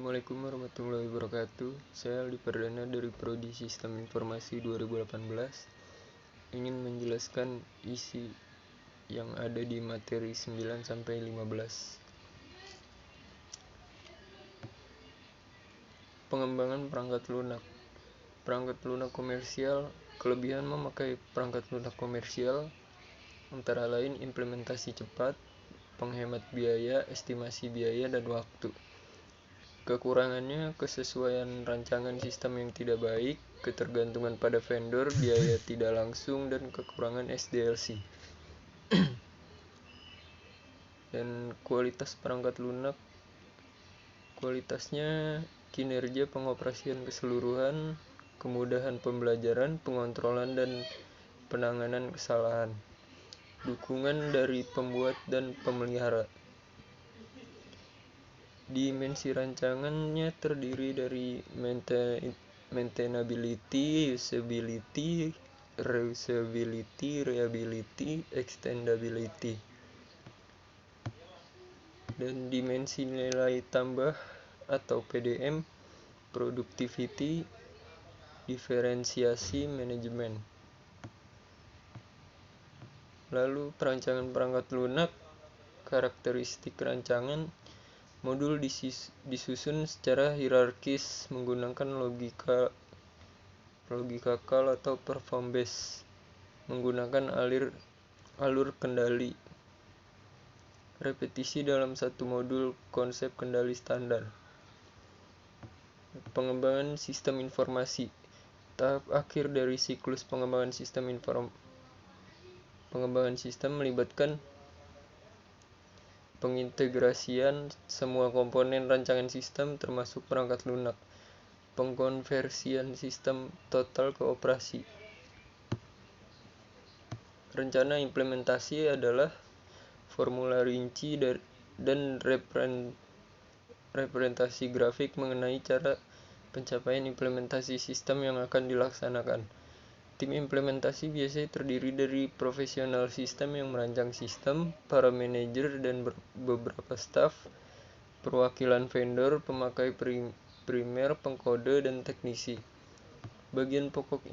Assalamualaikum warahmatullahi wabarakatuh. Saya Aldi Perdana dari Prodi Sistem Informasi 2018 ingin menjelaskan isi yang ada di materi 9 sampai 15. Pengembangan perangkat lunak. Perangkat lunak komersial. Kelebihan memakai perangkat lunak komersial antara lain implementasi cepat, penghemat biaya, estimasi biaya dan waktu. Kekurangannya, kesesuaian rancangan sistem yang tidak baik, ketergantungan pada vendor, biaya tidak langsung, dan kekurangan SDLC. Dan kualitas perangkat lunak, kualitasnya kinerja pengoperasian keseluruhan, kemudahan pembelajaran, pengontrolan, dan penanganan kesalahan. Dukungan dari pembuat dan pemelihara. Dimensi rancangannya terdiri dari maintainability, usability, reusability, reliability, extendability. Dan dimensi nilai tambah atau PDM, productivity, diferensiasi, manajemen. Lalu perancangan perangkat lunak, karakteristik rancangan. Modul disusun secara hierarkis menggunakan logika KAL atau perform based, menggunakan alur kendali. Repetisi dalam satu modul, konsep kendali standar. Pengembangan sistem informasi. Tahap akhir dari siklus pengembangan sistem melibatkan pengintegrasian semua komponen rancangan sistem termasuk perangkat lunak, pengkonversian sistem total ke operasi. Rencana implementasi adalah formula rinci dan representasi grafik mengenai cara pencapaian implementasi sistem yang akan dilaksanakan. Tim implementasi biasanya terdiri dari profesional sistem yang merancang sistem, para manajer dan beberapa staf, perwakilan vendor, pemakai primer, pengkode, dan teknisi. Bagian pokok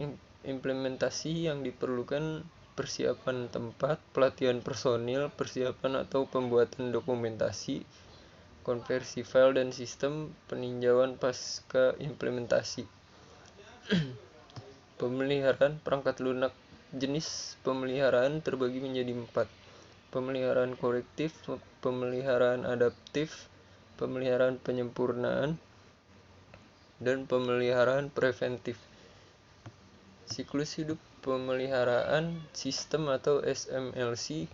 implementasi yang diperlukan: persiapan tempat, pelatihan personil, persiapan atau pembuatan dokumentasi, konversi file dan sistem, peninjauan pasca implementasi. Pemeliharaan perangkat lunak. Jenis pemeliharaan terbagi menjadi 4. Pemeliharaan korektif, pemeliharaan adaptif, pemeliharaan penyempurnaan, dan pemeliharaan preventif. Siklus hidup pemeliharaan sistem atau SMLC.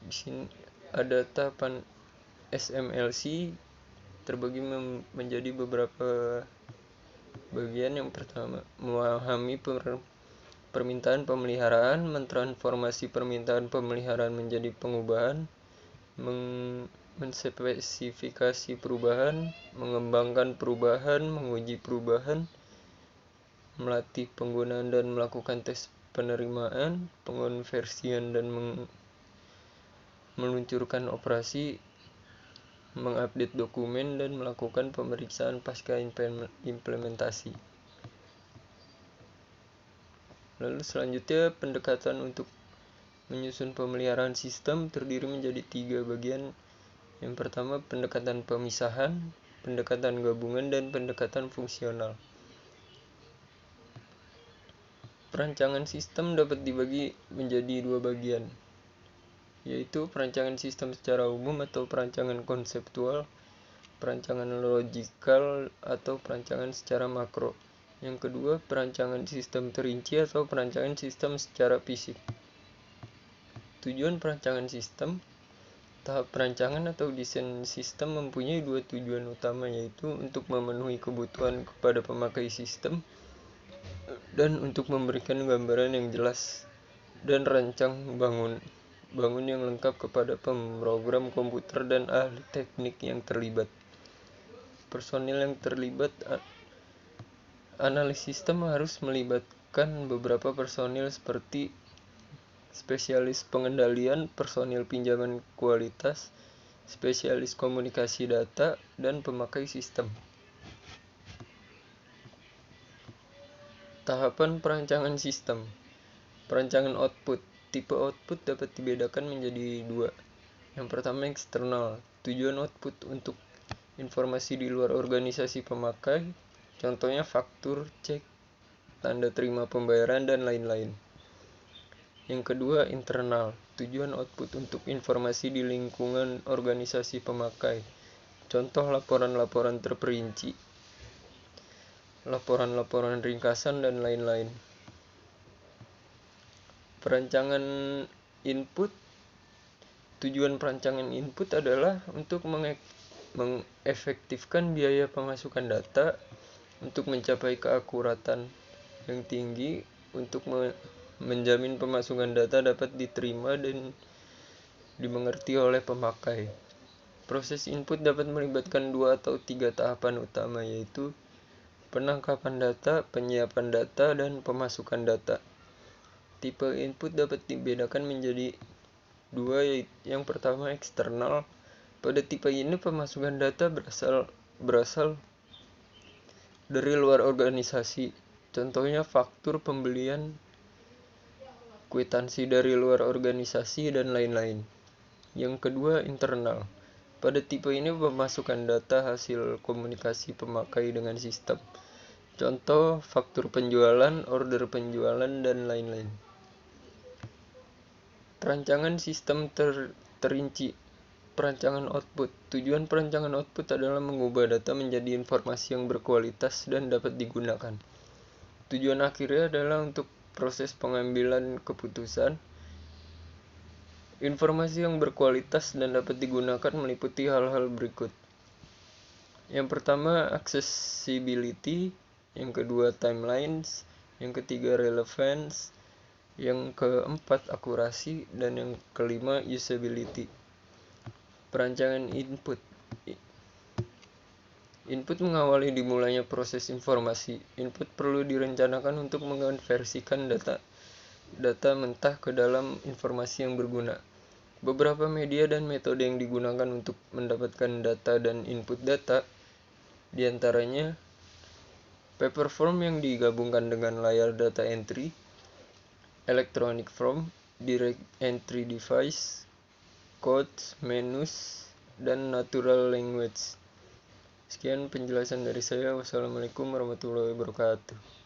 Di sini ada tahapan SMLC terbagi menjadi beberapa bagian. Yang pertama, memahami permintaan pemeliharaan, mentransformasi permintaan pemeliharaan menjadi pengubahan, menspesifikasi perubahan, mengembangkan perubahan, menguji perubahan, melatih penggunaan dan melakukan tes penerimaan, pengonversian dan meluncurkan operasi, mengupdate dokumen, dan melakukan pemeriksaan pasca implementasi. Lalu selanjutnya, pendekatan untuk menyusun pemeliharaan sistem terdiri menjadi 3 bagian. Yang pertama, pendekatan pemisahan, pendekatan gabungan, dan pendekatan fungsional. Perancangan sistem dapat dibagi menjadi 2 bagian, yaitu perancangan sistem secara umum atau perancangan konseptual, perancangan logikal atau perancangan secara makro. Yang kedua, perancangan sistem terinci atau perancangan sistem secara fisik. Tujuan perancangan sistem. Tahap perancangan atau desain sistem mempunyai 2 tujuan utama, yaitu untuk memenuhi kebutuhan kepada pemakai sistem dan untuk memberikan gambaran yang jelas dan rancang bangun yang lengkap kepada pemrogram komputer dan ahli teknik yang terlibat. Personil yang terlibat. Analis sistem harus melibatkan beberapa personil seperti spesialis pengendalian, personil pinjaman kualitas, spesialis komunikasi data, dan pemakai sistem. Tahapan perancangan sistem. Perancangan output. Tipe output dapat dibedakan menjadi dua. Yang pertama eksternal. Tujuan output untuk informasi di luar organisasi pemakai, contohnya faktur, cek, tanda terima pembayaran, dan lain-lain. Yang kedua internal. Tujuan output untuk informasi di lingkungan organisasi pemakai, contoh laporan-laporan terperinci, laporan-laporan ringkasan, dan lain-lain. Perancangan input. Tujuan perancangan input adalah untuk mengefektifkan biaya pemasukan data, untuk mencapai keakuratan yang tinggi, untuk menjamin pemasukan data dapat diterima dan dimengerti oleh pemakai. Proses input dapat melibatkan 2 atau 3 tahapan utama, yaitu penangkapan data, penyiapan data, dan pemasukan data. Tipe input dapat dibedakan menjadi dua, yaitu yang pertama eksternal. Pada tipe ini pemasukan data berasal dari luar organisasi, contohnya faktur pembelian, kwitansi dari luar organisasi, dan lain-lain. Yang kedua internal. Pada tipe ini pemasukan data hasil komunikasi pemakai dengan sistem, contoh faktur penjualan, order penjualan, dan lain-lain. Perancangan sistem terinci. Perancangan output. Tujuan perancangan output adalah mengubah data menjadi informasi yang berkualitas dan dapat digunakan. Tujuan akhirnya adalah untuk proses pengambilan keputusan. Informasi yang berkualitas dan dapat digunakan meliputi hal-hal berikut. Yang pertama accessibility, yang kedua timelines, yang ketiga relevance, yang keempat akurasi, dan yang kelima usability. Perancangan input. Input mengawali dimulainya proses informasi. Input perlu direncanakan untuk mengonversikan data mentah ke dalam informasi yang berguna. Beberapa media dan metode yang digunakan untuk mendapatkan data dan input data, diantaranya paper form yang digabungkan dengan layar data entry, electronic form, direct entry device, codes, menus, dan natural language. Sekian penjelasan dari saya. Wassalamualaikum warahmatullahi wabarakatuh.